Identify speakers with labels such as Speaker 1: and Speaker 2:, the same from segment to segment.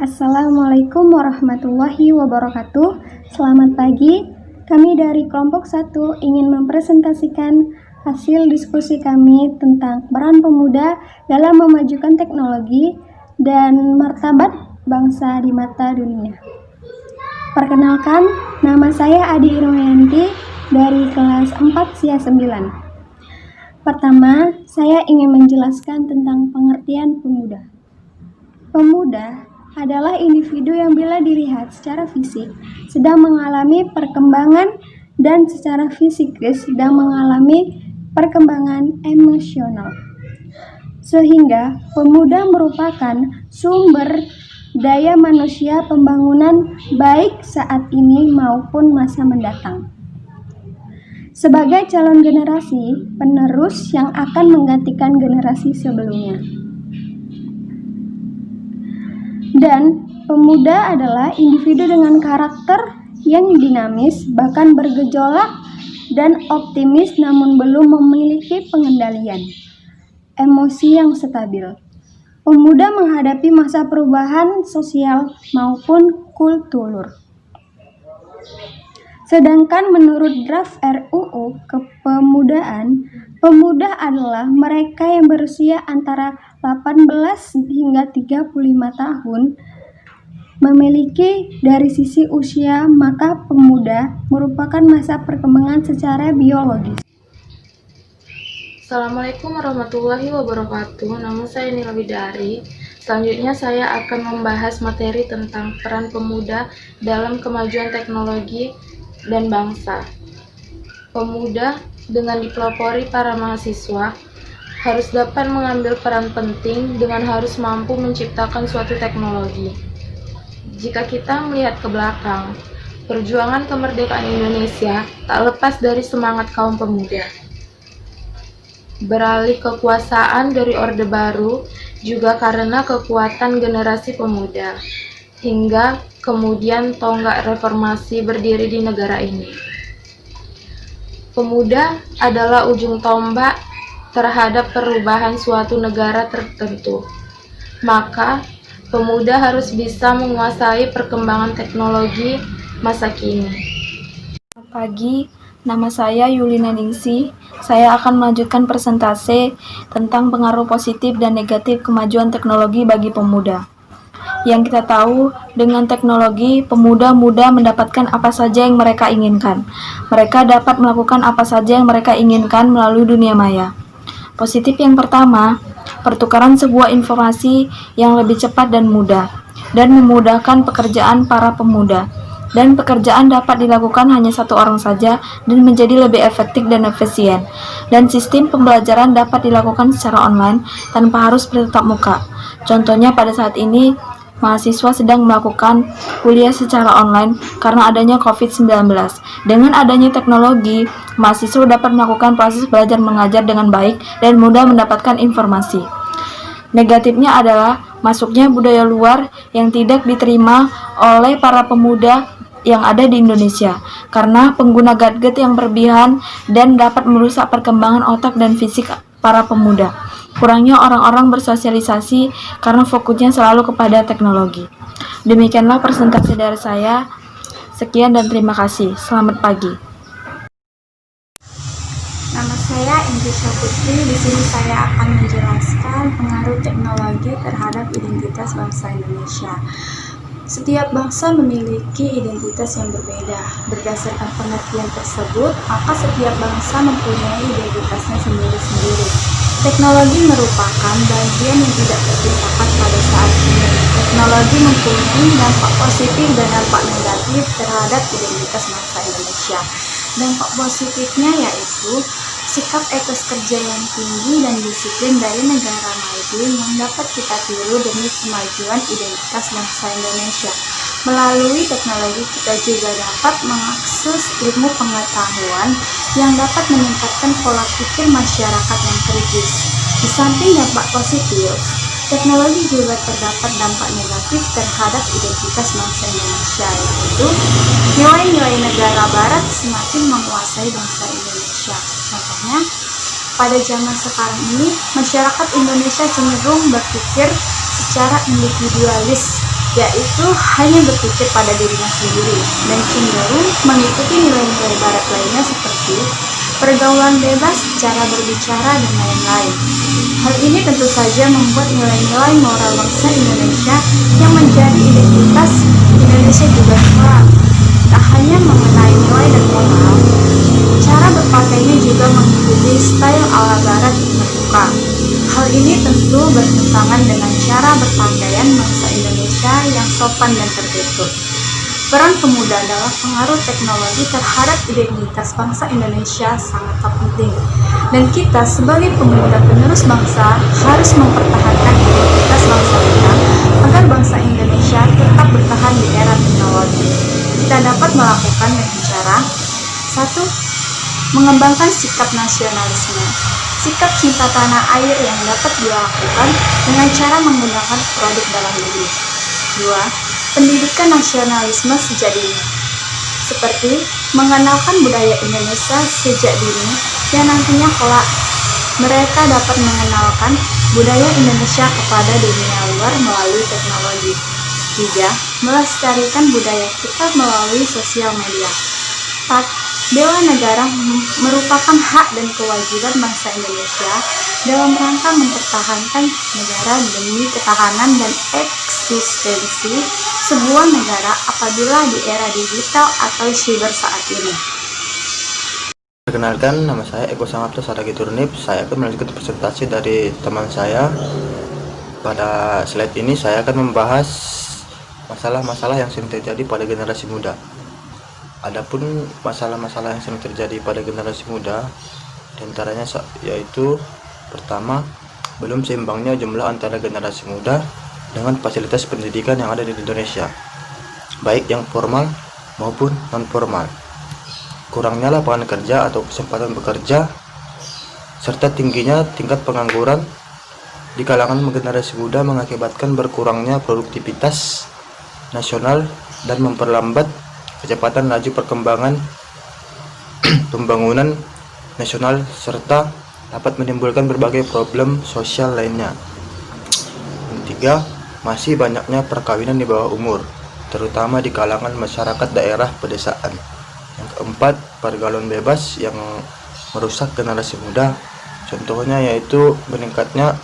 Speaker 1: Assalamualaikum warahmatullahi wabarakatuh. Selamat pagi. Kami dari kelompok 1 ingin mempresentasikan hasil diskusi kami tentang peran pemuda dalam memajukan teknologi dan martabat bangsa di mata dunia. Perkenalkan, nama saya Adi Irmayanti dari kelas 4 SIA 9. Pertama, saya ingin menjelaskan tentang pengertian pemuda. Pemuda adalah individu yang bila dilihat secara fisik sedang mengalami perkembangan dan secara psikis sedang mengalami perkembangan emosional. Sehingga pemuda merupakan sumber daya manusia pembangunan baik saat ini maupun masa mendatang. Sebagai calon generasi penerus yang akan menggantikan generasi sebelumnya. Dan pemuda adalah individu dengan karakter yang dinamis, bahkan bergejolak dan optimis namun belum memiliki pengendalian emosi yang stabil. Pemuda menghadapi masa perubahan sosial maupun kultur. Sedangkan menurut draft RUU Kepemudaan, pemuda adalah mereka yang berusia antara 18 hingga 35 tahun. Memiliki dari sisi usia, maka pemuda merupakan masa perkembangan secara biologis.
Speaker 2: Assalamualaikum warahmatullahi wabarakatuh. Nama saya Nila Widari. Selanjutnya saya akan membahas materi tentang peran pemuda dalam kemajuan teknologi dan bangsa. Pemuda dengan dipelopori para mahasiswa harus dapat mengambil peran penting dengan harus mampu menciptakan suatu teknologi. Jika kita melihat ke belakang, perjuangan kemerdekaan Indonesia tak lepas dari semangat kaum pemuda. Beralih kekuasaan dari Orde Baru juga karena kekuatan generasi pemuda, hingga kemudian tonggak reformasi berdiri di negara ini. Pemuda adalah ujung tombak terhadap perubahan suatu negara tertentu. Maka, pemuda harus bisa menguasai perkembangan teknologi masa kini.
Speaker 3: Selamat pagi, nama saya Yulina Ningsih. Saya akan melanjutkan presentasi tentang pengaruh positif dan negatif kemajuan teknologi bagi pemuda. Yang kita tahu, dengan teknologi, pemuda mudah mendapatkan apa saja yang mereka inginkan. Mereka dapat melakukan apa saja yang mereka inginkan melalui dunia maya. Positif yang pertama, pertukaran sebuah informasi yang lebih cepat dan mudah, dan memudahkan pekerjaan para pemuda. Dan pekerjaan dapat dilakukan hanya satu orang saja dan menjadi lebih efektif dan efisien. Dan sistem pembelajaran dapat dilakukan secara online tanpa harus bertatap muka. Contohnya pada saat ini, mahasiswa sedang melakukan kuliah secara online karena adanya COVID-19. Dengan adanya teknologi, mahasiswa dapat melakukan proses belajar mengajar dengan baik dan mudah mendapatkan informasi. Negatifnya adalah masuknya budaya luar yang tidak diterima oleh para pemuda yang ada di Indonesia karena pengguna gadget yang berlebihan dan dapat merusak perkembangan otak dan fisik para pemuda. Kurangnya orang-orang bersosialisasi karena fokusnya selalu kepada teknologi. Demikianlah presentasi dari saya. Sekian dan terima kasih. Selamat pagi.
Speaker 4: Nama saya Indrisha Putri. Di sini saya akan menjelaskan pengaruh teknologi terhadap identitas bangsa Indonesia. Setiap bangsa memiliki identitas yang berbeda. Berdasarkan pengertian tersebut, maka setiap bangsa mempunyai identitasnya sendiri-sendiri. Teknologi merupakan bagian yang tidak terpisahkan pada saat ini. Teknologi mempunyai dampak positif dan dampak negatif terhadap identitas bangsa Indonesia. Dampak positifnya yaitu sikap etos kerja yang tinggi dan disiplin dari negara maju yang dapat kita tiru demi kemajuan identitas bangsa Indonesia. Melalui teknologi kita juga dapat mengakses ilmu pengetahuan yang dapat meningkatkan pola pikir masyarakat yang kritis. Di samping dampak positif, teknologi juga terdapat dampak negatif terhadap identitas bangsa Indonesia, yaitu nilai-nilai negara barat semakin menguasai bangsa Indonesia. Contohnya, Pada zaman sekarang ini, masyarakat Indonesia cenderung berpikir secara individualis, yaitu hanya berpikir pada dirinya sendiri dan cenderung mengikuti nilai-nilai barat lainnya seperti pergaulan bebas, cara berbicara, dan lain-lain. Hal ini tentu saja membuat nilai-nilai moral bangsa Indonesia yang menjadi identitas Indonesia juga hilang. Tak hanya mengenai nilai dan moral, cara berpakainya juga mengikuti style ala barat terbuka. Hal ini tentu bertentangan dengan cara berpakaian bangsa Indonesia yang sopan dan tertutup. Peran pemuda dalam pengaruh teknologi terhadap identitas bangsa Indonesia sangatlah penting. Dan kita sebagai pemuda penerus bangsa harus mempertahankan identitas bangsa kita agar bangsa Indonesia tetap bertahan di era teknologi. Kita dapat melakukan dengan cara 1. Mengembangkan sikap nasionalisme. Sikap cinta tanah air yang dapat dilakukan dengan cara menggunakan produk dalam negeri. 2. Pendidikan nasionalisme sejak dini, seperti mengenalkan budaya Indonesia sejak dini yang nantinya kelak mereka dapat mengenalkan budaya Indonesia kepada dunia luar melalui teknologi. 3. Melestarikan budaya kita melalui sosial media. 4. Bela negara merupakan hak dan kewajiban bangsa Indonesia dalam rangka mempertahankan negara demi ketahanan dan eksistensi sebuah negara apabila di era digital atau cyber saat ini.
Speaker 5: Perkenalkan, nama saya Eko Samapta Saragi Turnip. Saya akan melanjutkan presentasi dari teman saya. Pada slide ini saya akan membahas masalah-masalah yang sering terjadi pada generasi muda. Adapun masalah-masalah yang sering terjadi pada generasi muda, diantaranya yaitu pertama, belum seimbangnya jumlah antara generasi muda dengan fasilitas pendidikan yang ada di Indonesia, baik yang formal maupun non-formal. Kurangnya lapangan kerja atau kesempatan bekerja, serta tingginya tingkat pengangguran di kalangan generasi muda mengakibatkan berkurangnya produktivitas nasional dan memperlambat kecepatan laju perkembangan pembangunan nasional serta dapat menimbulkan berbagai problem sosial lainnya. Yang 3, masih banyaknya perkawinan di bawah umur, terutama di kalangan masyarakat daerah pedesaan. Yang 4, pergaulan bebas yang merusak generasi muda. Contohnya yaitu meningkatnya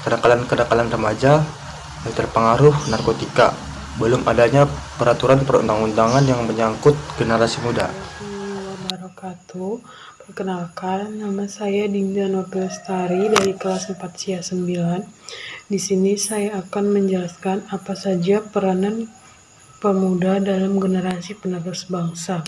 Speaker 5: kenakalan-kenakalan remaja yang terpengaruh narkotika. Belum adanya peraturan perundang-undangan yang menyangkut generasi muda.
Speaker 6: Wabarakatuh. Perkenalkan, nama saya Dinda Nurul Lestari dari kelas 4 SIA 9. Di sini saya akan menjelaskan apa saja peranan pemuda dalam generasi penerus bangsa.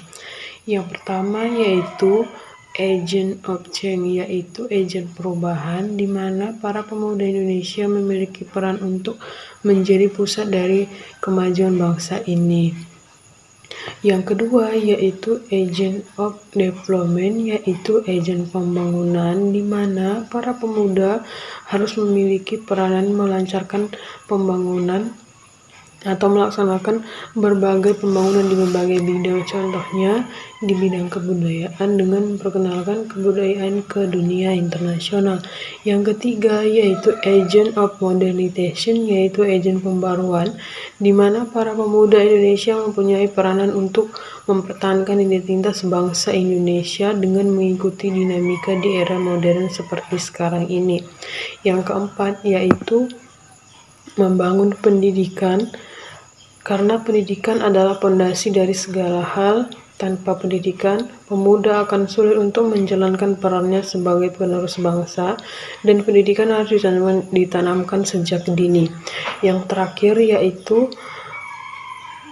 Speaker 6: Yang pertama yaitu agent of change, yaitu agen perubahan, di mana para pemuda Indonesia memiliki peran untuk menjadi pusat dari kemajuan bangsa ini. Yang kedua yaitu agent of development, yaitu agen pembangunan, di mana para pemuda harus memiliki peranan melancarkan pembangunan atau melaksanakan berbagai pembangunan di berbagai bidang, contohnya di bidang kebudayaan dengan memperkenalkan kebudayaan ke dunia internasional. Yang ketiga yaitu agent of modernization, yaitu agen pembaruan, di mana para pemuda Indonesia mempunyai peranan untuk mempertahankan identitas bangsa Indonesia dengan mengikuti dinamika di era modern seperti sekarang ini. Yang keempat yaitu membangun pendidikan, karena pendidikan adalah pondasi dari segala hal. Tanpa pendidikan, pemuda akan sulit untuk menjalankan perannya sebagai penerus bangsa, dan pendidikan harus ditanamkan sejak dini. Yang terakhir yaitu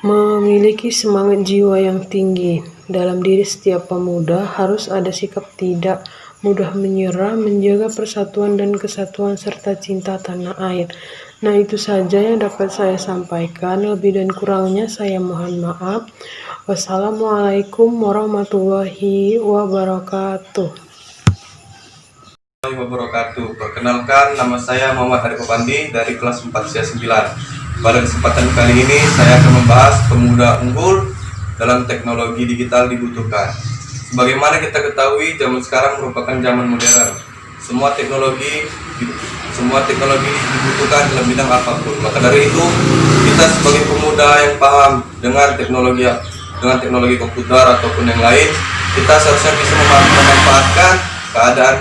Speaker 6: memiliki semangat jiwa yang tinggi. Dalam diri setiap pemuda harus ada sikap tidak mudah menyerah, menjaga persatuan dan kesatuan, serta cinta tanah air. Nah, itu saja yang dapat saya sampaikan. Lebih dan kurangnya saya mohon maaf. Wassalamualaikum warahmatullahi wabarakatuh.
Speaker 7: Wabarakatuh. Perkenalkan, nama saya Muhammad Arif Pandi dari kelas 4 SIA 9. Pada kesempatan kali ini saya akan membahas pemuda unggul dalam teknologi digital dibutuhkan. Sebagaimana kita ketahui, zaman sekarang merupakan zaman modern, semua teknologi dibutuhkan dalam bidang apapun. Maka dari itu, kita sebagai pemuda yang paham dengan teknologi komputer ataupun yang lain, kita seharusnya bisa memanfaatkan keadaan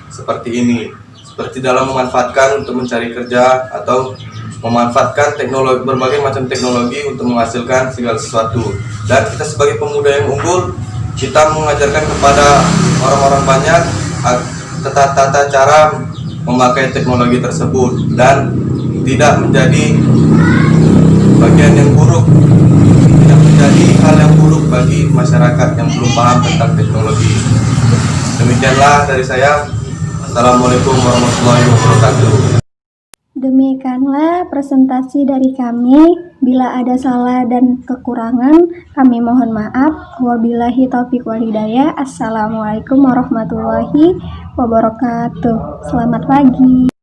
Speaker 7: seperti ini, seperti dalam memanfaatkan untuk mencari kerja atau memanfaatkan berbagai macam teknologi untuk menghasilkan segala sesuatu. Dan kita sebagai pemuda yang unggul, kita mengajarkan kepada orang-orang banyak tata cara memakai teknologi tersebut dan tidak menjadi bagian yang buruk, tidak menjadi hal yang buruk bagi masyarakat yang belum paham tentang teknologi. Demikianlah dari saya. Assalamualaikum warahmatullahi wabarakatuh.
Speaker 1: Demikianlah presentasi dari kami. Bila ada salah dan kekurangan, kami mohon maaf. Wabillahi taufiq wal hidayah. Assalamualaikum warahmatullahi wabarakatuh. Selamat pagi.